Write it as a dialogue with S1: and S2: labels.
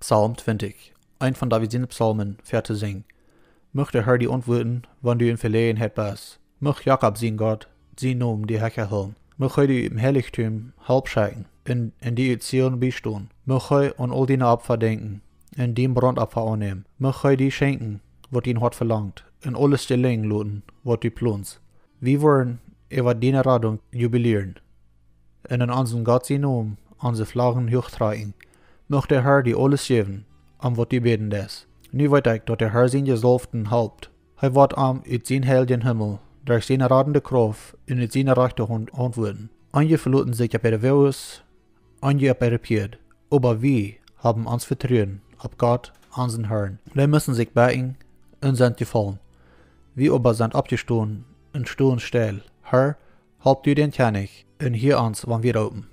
S1: Psalm 20, ein von Davids Psalmen, Vers singen. Möcht der Herr die antworten, wann du in Verlegenheit bist. Möcht Jakob sein Gott, sein Namen die Hecher hören. Möcht er die im Heiligtum Halb schenken, in die Zion beistehen. Möcht er an all deine Opfer denken, in dem Brandopfer annehmen. Möcht er die schenken, was ihn hat verlangt, in alles dir legen lassen, was du planst. Wir wollen über deine Rettung jubilieren. Und in unseren Gott sein Namen, unsere Flaggen hochtragen. Möcht der Herr die alles geben, was du beten lässt. Nu weet ik dat der Herr zijn Gesalbten helpt. Hij wordt uit zijn heiligen Himmel, durch seine radende Kraft in uit zijn rechterhand antworten. Einige verlassen sich auf ihre Wege, einige auf ihre Pied. Aber wir haben uns Vertrauen auf Gott, unseren Herrn. Wir müssen sich beugen und sind gefallen. Wir aber sind abgestanden und stehen still. Herr, help du den König und hier uns, wann wir oben.